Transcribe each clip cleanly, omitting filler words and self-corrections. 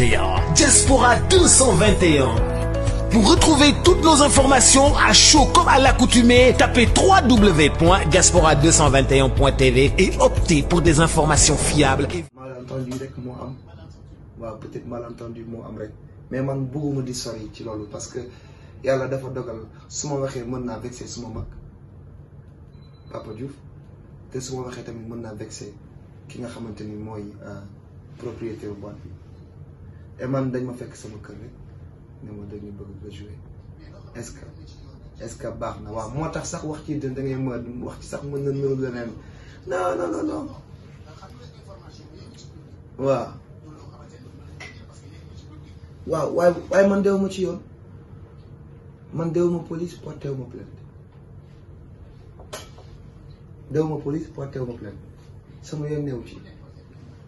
221. Diaspora 221. Pour retrouver toutes nos informations à chaud comme à l'accoutumée, tapez www.diaspora221.tv et optez pour des informations fiables. Malentendu rek moo am waaw peut-être malentendu moo am rek mais man bëgguma di sori ci loolu parce que yàlla dafa dogal su ma waxee mën naa vexé suma mag Papa Diouf te su ma waxee tamit mën naa vexé ki nga xamante ni mooy propriétaire boîte bi et man dañ ma fekk sama kër rek ne ma dañu bëgg nga jouer est-ce que baax na waaw moo tax sax wax ci da ngay mën wax ci sax mën na nëru leneen non waaw waaye man dew ma ci yoon man dew ma police porté wu ma plainte sama yoon neew ci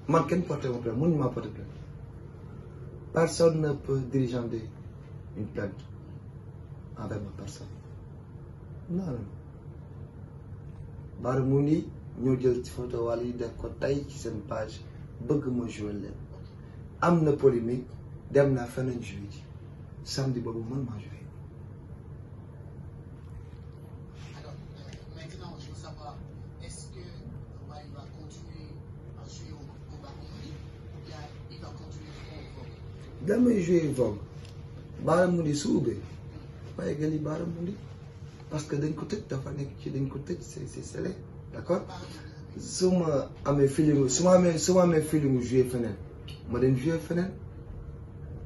man kenn porté wu ma plainte mënuñu maa porté plainte personne ne peut diriger une plainte envers ma personne non Bara Moundy ñoo jël ci photo wala yi def ko tey ci seen page bëgg ma jouer leen am na polémique dem naa feneen jouer ji samedi boobu mën maa jouer. Alors, maintenant je veux savoir, est-ce que il va continuer à jouer au Bara Moundy ou bien il va continuer au Vogue? damay jouer Vogue Bara Moundy su ubbee waaye gali Bara Moundy parce que dañ ko tëj dafa nekk ci dañ ko tëj c'est scellé d'accord su ma amee feeling su ma amee feeling jouer feneen ma dem jouer feneen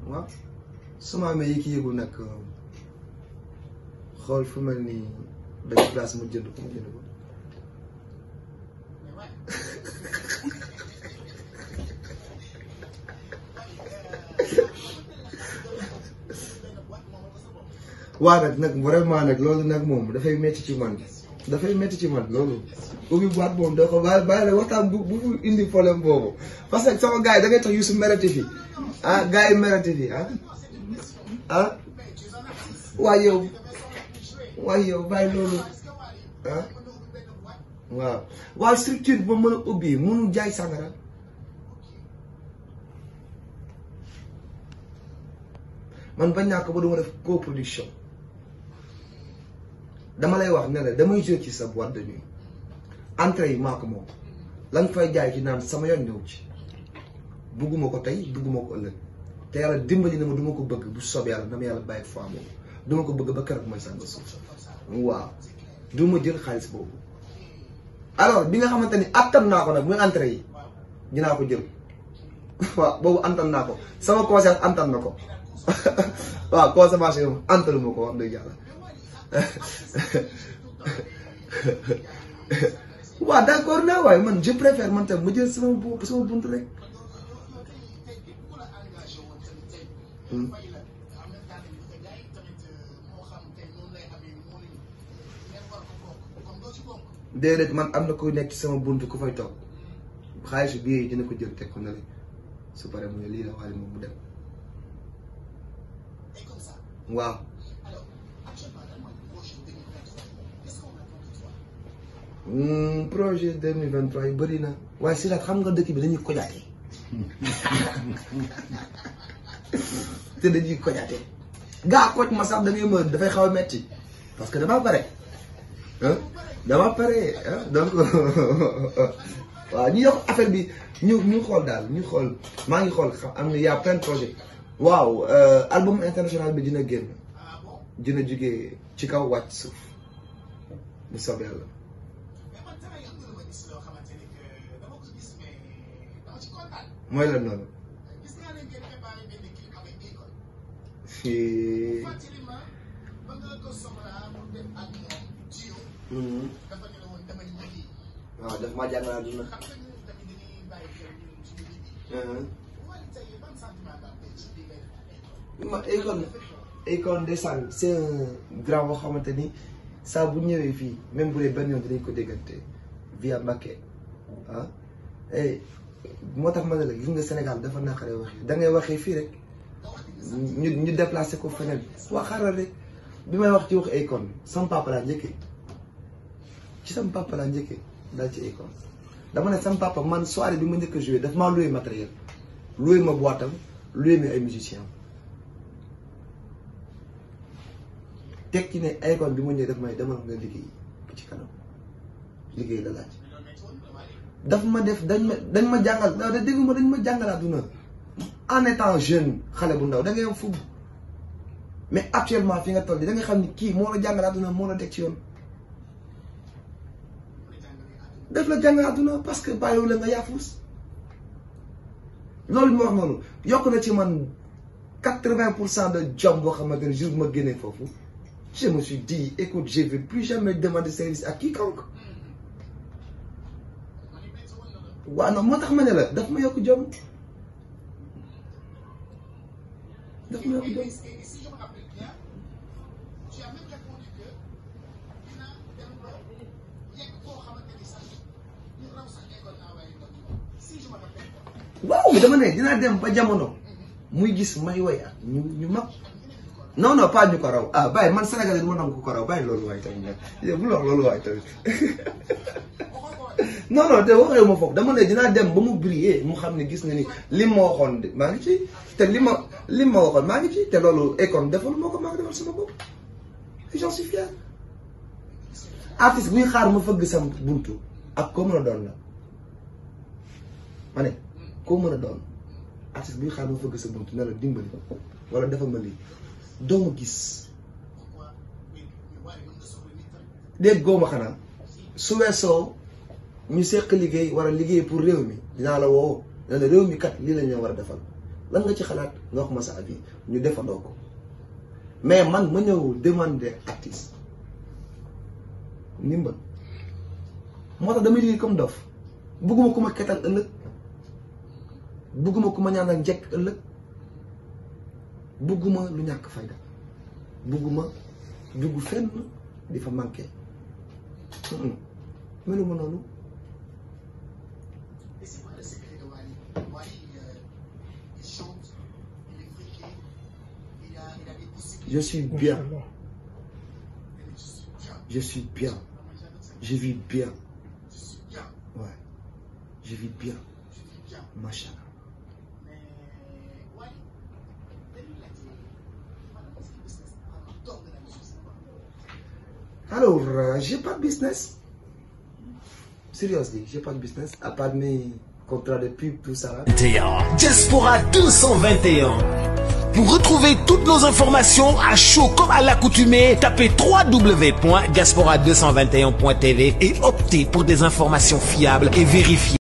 waaw su ma amee yëgul nag xool fu mel ni benn place ma jënd ko. waa nag vraiment nag loolu nag moom dafay métti ci man loolu ubbi boîte moom doo ko bàyyi la waxtaan bu indi problème boobu parce que sama gars yi da ngay tax Youssou merati fi gars yi merati fi waaye yow bàyyi loolu waaw structure ba mën a ubbi mënu jaay sàngara man bañ naa ko ba duma def coproduction dama lay wax ne la damay jouer ci sa boîte de nuit entrée yi maa ko moom lan fay jaay ci naan sama yoon ñëw ci bugguma ko tey bugguma ko ëllëg te yàlla dimbali na ma duma ko bëgg bu soobee yàlla na ma yàlla bàyyi fois boobu duma ko bëgg ba keroog mooy sànga suuf waaw duma jël xaalis boobu alors bi nga xamante ni attan naa ko nag muy entrée yi dinaa ko jël waaw boobu antan naa ko sama conscience antan na ko waaw consommation yow antalu ma ko wax dëgg yàlla waaw d'accord naa waaye man je préfère man tam ma jël sama buntu rek. déedéet man am na koy nekk ci sama buntu ku fay toog xaalisu bii yi dina ko jël teg ko na le su paree mu ne lii la waaye moom mu dem waaw. projet 2023 yi bëri na waaye si la xam nga dëkk bi dañuy kojaate te dañuy kojaate gaa koj ma sax da ngay mën dafay xaw a metti parce que dama pare donc waaw ñu yokk affaire bi ñu xool daal ñu xool maa ngi xool xam am na y a plein de projets waaw album international bi dina génn dina jógee ci kaw wàcc suuf bu soobee Yàlla. mooy la noonu waaw daf maa jàngal àdduna ma Akon ndeysaan c'est un grand boo xamante ni saa bu ñëwee fii même bu dee benn yoon dinañ ko déggante via Mbacké moo tax ma ne la gis nga Sénégal dafa naqaree waxee da ngay waxee fii rek ñu déplacé ko feneen waa xaaral rek bi may wax ci wax Akon sama papa laa njëkkee daal ci Akon dama ne sama papa man soirée bi ma njëkk a joué daf maa loué matériel loué ma boîte am luy mi ay musiciens teg ci ne Akon bi mu ñëwee daf may demal nga liggéey ci kanam liggéey la laaj daf ma def dañ ma jàngal da dégg ma dañ ma jàngal àdduna en étant jeune xale bu ndaw da ngay am fugg mais actuellement fi nga toll da nga xam ni kii moo la jàngal àdduna moo la teg ci yoon def la jàngal àdduna parce que bàyyiwu la nga yaafus loolu mu wax noonu yokk na ci man 80% de job boo xamante ne jour ma génnee foofu je me suis dit écoute je vais plus jamais demander service à quiconque waaw non moo tax ma ne la daf ma yokk jom daf ma yokk jom. Si je me rappelle bien, tu as même répondu que dina dem ba yegg koo xamante ni sax ñu raw sax Akon envoyé document si je me rappelle. waaw mais dama ne dinaa dem ba jamono muy gis may way ak ñu mag non non pas ñu ko raw ah bàyyi man Sénégalais du ma nangu ko raw bàyyi loolu waay tamit nag bu wax loolu waay tamit non non te waxee ma foofu dama ne dinaa dem ba mu briller mu xam ne gis na ni li ma waxoon de maa ngi ci te li ma waxoon maa ngi ci te loolu Akon defal moo ko maa ngi defal sama bopp j'en suis fier artiste buy xaar ma fëgg sam buntu ak koo mën a doon la ma ne koo mën a doon artiste buy xaar ma fëgg sa buntu ne la dimbali wala defal ma lii doo ma gis dégg góoma xanaa su weesoo ñu seq liggéey war a liggéey pour réew mi dinaa la woo ne la réew mi kat lii la ñu war a defal lan nga ci xalaat nga wax ma sa avis ñu defandoo ko mais man ma ñëw demander artiste ndimbal moo tax damay liggéey comme dof bugguma ku ma ketal ëllëg bugguma ku ma ñaanal njëkk ëllëg bugguma lu ñàkk fayda bugguma dugg fenn di fa manqué meluma noonu. Et c'est quoi le secret de Wally? Wally, il chante, il est friqué, il a des possibilités. Je suis bien. Je suis bien. Je vis bien. Je suis bien. Ouais. Je vis bien. Je vis bien. Machallah. Mais Wally, dañu laajte maanaam est-ce que business maanaam toog na la musique c'est quoi? Alors, j'ai pas de business. Seriously, j'ai pas de business. À part mes contrats de pub, tout ça là. Diaspora 221. Pour retrouver toutes nos informations à chaud comme à l'accoutumée, tapez www.diaspora221.tv et optez pour des informations fiables et vérifiées.